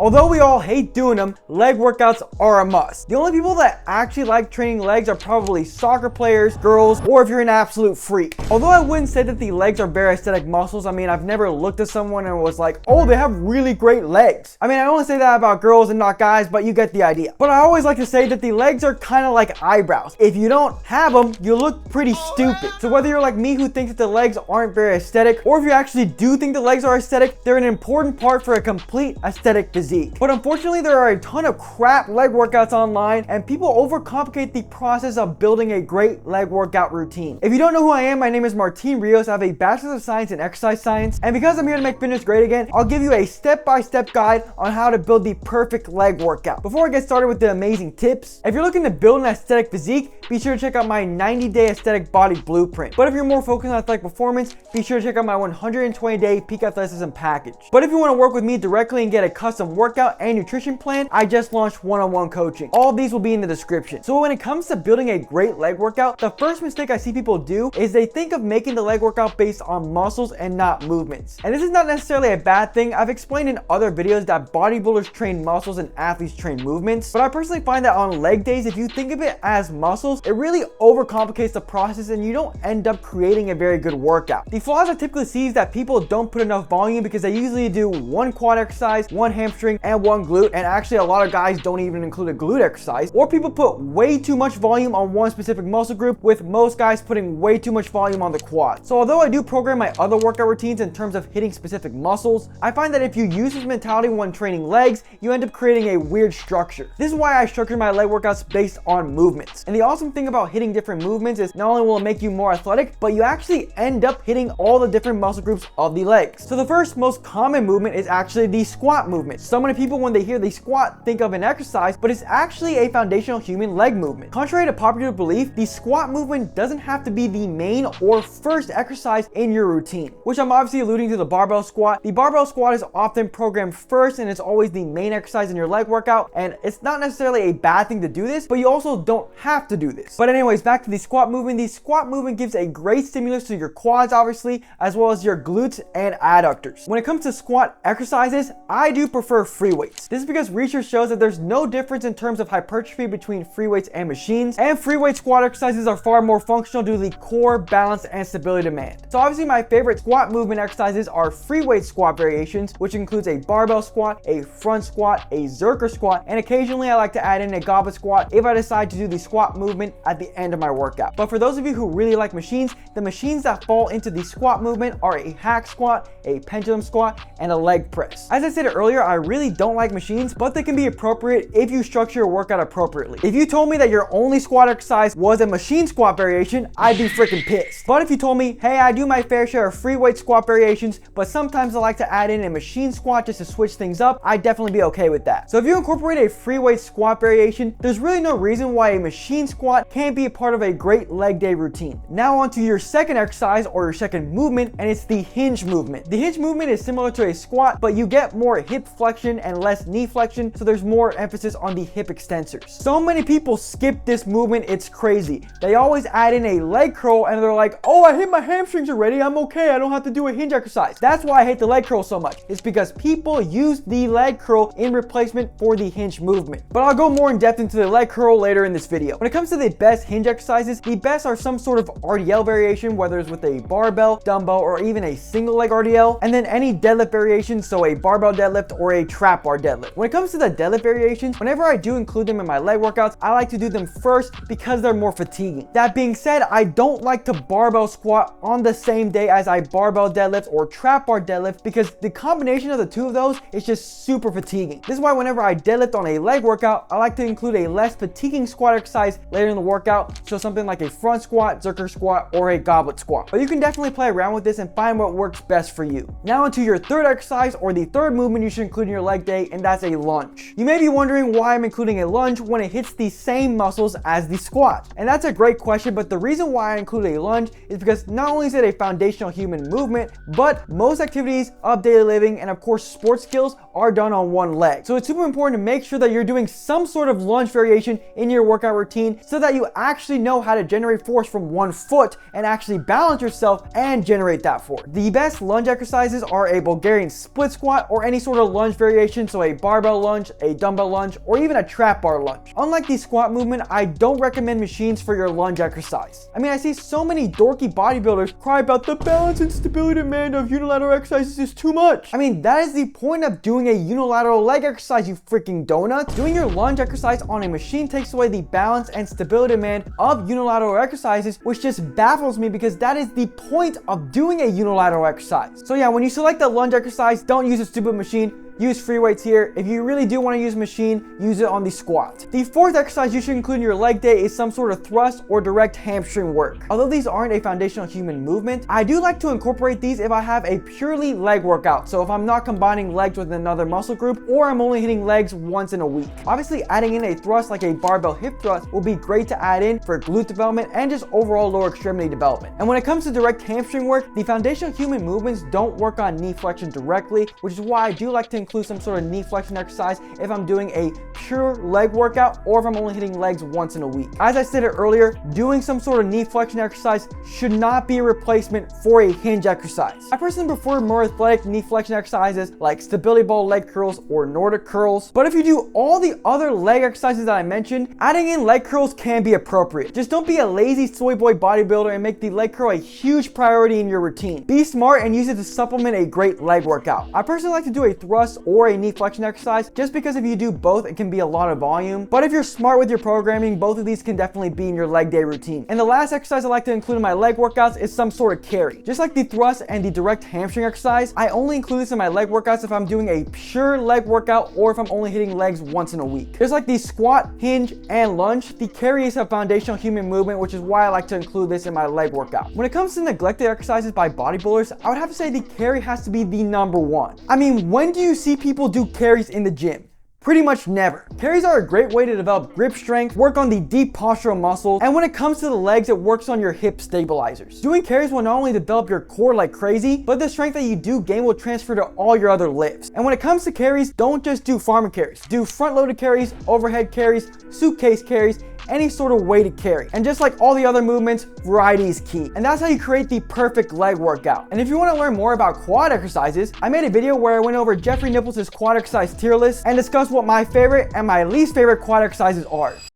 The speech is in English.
Although we all hate doing them, leg workouts are a must. The only people that actually like training legs are probably soccer players, girls, or if you're an absolute freak. Although I wouldn't say that the legs are very aesthetic muscles. I mean, I've never looked at someone and was like, oh, they have really great legs. I mean, I don't want to say that about girls and not guys, but you get the idea. But I always like to say that the legs are kind of like eyebrows. If you don't have them, you look pretty stupid. So whether you're like me who thinks that the legs aren't very aesthetic, or if you actually do think the legs are aesthetic, they're an important part for a complete aesthetic physique. But unfortunately, there are a ton of crap leg workouts online, and people overcomplicate the process of building a great leg workout routine. If you don't know who I am, my name is Rios. I have a Bachelor of Science in Exercise Science, and because I'm here to make fitness great again, I'll give you a step-by-step guide on how to build the perfect leg workout. Before I get started with the amazing tips, if you're looking to build an aesthetic physique, be sure to check out my 90-day aesthetic body blueprint. But if you're more focused on athletic performance, be sure to check out my 120-day peak athleticism package. But if you want to work with me directly and get a custom workout and nutrition plan, I just launched one-on-one coaching. All of these will be in the description. So when it comes to building a great leg workout, the first mistake I see people do is they think of making the leg workout based on muscles and not movements. And this is not necessarily a bad thing. I've explained in other videos that bodybuilders train muscles and athletes train movements. But I personally find that on leg days, if you think of it as muscles, it really overcomplicates the process and you don't end up creating a very good workout. The flaws I typically see is that people don't put enough volume because they usually do one quad exercise, one hamstring, and one glute. And actually a lot of guys don't even include a glute exercise. Or people put way too much volume on one specific muscle group, with most guys putting way too much volume on the quad. So although I do program my other workout routines in terms of hitting specific muscles, I find that if you use this mentality when training legs, you end up creating a weird structure. This is why I structure my leg workouts based on movements. And the awesome thing about hitting different movements is not only will it make you more athletic, but you actually end up hitting all the different muscle groups of the legs. So the first most common movement is actually the squat movement. So many people, when they hear the squat, think of an exercise, but it's actually a foundational human leg movement. Contrary to popular belief, the squat movement doesn't have to be the main or first exercise in your routine, which I'm obviously alluding to the barbell squat. The barbell squat is often programmed first and it's always the main exercise in your leg workout, and it's not necessarily a bad thing to do this, but you also don't have to do this. But anyways, back to the squat movement. The squat movement gives a great stimulus to your quads, obviously, as well as your glutes and adductors. When it comes to squat exercises, I do prefer free weights. This is because research shows that there's no difference in terms of hypertrophy between free weights and machines, and free weight squat exercises are far more functional due to the core, balance, and stability demand. So obviously my favorite squat movement exercises are free weight squat variations, which includes a barbell squat, a front squat, a zerker squat, and occasionally I like to add in a goblet squat if I decide to do the squat movement at the end of my workout. But for those of you who really like machines, the machines that fall into the squat movement are a hack squat, a pendulum squat, and a leg press. As I said earlier, I really don't like machines, but they can be appropriate if you structure your workout appropriately. If you told me that your only squat exercise was a machine squat variation, I'd be freaking pissed. But if you told me, hey, I do my fair share of free weight squat variations, but sometimes I like to add in a machine squat just to switch things up, I'd definitely be okay with that. So if you incorporate a free weight squat variation, there's really no reason why a machine squat can't be a part of a great leg day routine. Now on to your second exercise or your second movement, and it's the hinge movement. The hinge movement is similar to a squat, but you get more hip flexion and less knee flexion, so there's more emphasis on the hip extensors. So many people skip this movement, it's crazy. They always add in a leg curl and they're like, oh, I hit my hamstrings already, I'm okay, I don't have to do a hinge exercise. That's why I hate the leg curl so much. It's because people use the leg curl in replacement for the hinge movement. But I'll go more in depth into the leg curl later in this video. When it comes to the best hinge exercises, the best are some sort of RDL variation, whether it's with a barbell, dumbbell, or even a single leg RDL, and then any deadlift variation, so a barbell deadlift or a trap bar deadlift. When it comes to the deadlift variations, whenever I do include them in my leg workouts, I like to do them first because they're more fatiguing. That being said, I don't like to barbell squat on the same day as I barbell deadlift or trap bar deadlift because the combination of the two of those is just super fatiguing. This is why whenever I deadlift on a leg workout, I like to include a less fatiguing squat exercise later in the workout, so something like a front squat, zerker squat, or a goblet squat. But you can definitely play around with this and find what works best for you. Now onto your third exercise or the third movement you should include in your leg day, and that's a lunge. You may be wondering why I'm including a lunge when it hits the same muscles as the squat. And that's a great question, but the reason why I include a lunge is because not only is it a foundational human movement, but most activities of daily living and of course sports skills are done on one leg. So it's super important to make sure that you're doing some sort of lunge variation in your workout routine so that you actually know how to generate force from one foot and actually balance yourself and generate that force. The best lunge exercises are a Bulgarian split squat or any sort of lunge variation variation, so a barbell lunge, a dumbbell lunge, or even a trap bar lunge. Unlike the squat movement, I don't recommend machines for your lunge exercise. I mean, I see so many dorky bodybuilders cry about the balance and stability demand of unilateral exercises is too much. I mean, that is the point of doing a unilateral leg exercise, you freaking donut. Doing your lunge exercise on a machine takes away the balance and stability demand of unilateral exercises, which just baffles me because that is the point of doing a unilateral exercise. So yeah, when you select a lunge exercise, don't use a stupid machine. Use free weights here. If you really do want to use a machine, use it on the squat. The fourth exercise you should include in your leg day is some sort of thrust or direct hamstring work. Although these aren't a foundational human movement, I do like to incorporate these if I have a purely leg workout. So if I'm not combining legs with another muscle group, or I'm only hitting legs once in a week. Obviously, adding in a thrust like a barbell hip thrust will be great to add in for glute development and just overall lower extremity development. And when it comes to direct hamstring work, the foundational human movements don't work on knee flexion directly, which is why I do like to include some sort of knee flexion exercise if I'm doing a pure leg workout or if I'm only hitting legs once in a week. As I stated earlier, doing some sort of knee flexion exercise should not be a replacement for a hinge exercise. I personally prefer more athletic knee flexion exercises like stability ball leg curls or Nordic curls. But if you do all the other leg exercises that I mentioned, adding in leg curls can be appropriate. Just don't be a lazy soy boy bodybuilder and make the leg curl a huge priority in your routine. Be smart and use it to supplement a great leg workout. I personally like to do a thrust or a knee flexion exercise just because if you do both, it can be a lot of volume. But if you're smart with your programming, both of these can definitely be in your leg day routine. And the last exercise I like to include in my leg workouts is some sort of carry. Just like the thrust and the direct hamstring exercise, I only include this in my leg workouts if I'm doing a pure leg workout or if I'm only hitting legs once in a week. Just like the squat, hinge, and lunge, the carry is a foundational human movement, which is why I like to include this in my leg workout. When it comes to neglected exercises by bodybuilders, I would have to say the carry has to be the number one. I mean, when do you see people do carries in the gym? Pretty much never. Carries are a great way to develop grip strength, work on the deep postural muscles, and when it comes to the legs, it works on your hip stabilizers. Doing carries will not only develop your core like crazy, but the strength that you do gain will transfer to all your other lifts. And when it comes to carries, don't just do farmer carries. Do front-loaded carries, overhead carries, suitcase carries, any sort of weighted carry. And just like all the other movements, variety is key. And that's how you create the perfect leg workout. And if you want to learn more about quad exercises, I made a video where I went over Jeffrey Nipples' quad exercise tier list and discussed what my favorite and my least favorite quad exercises are.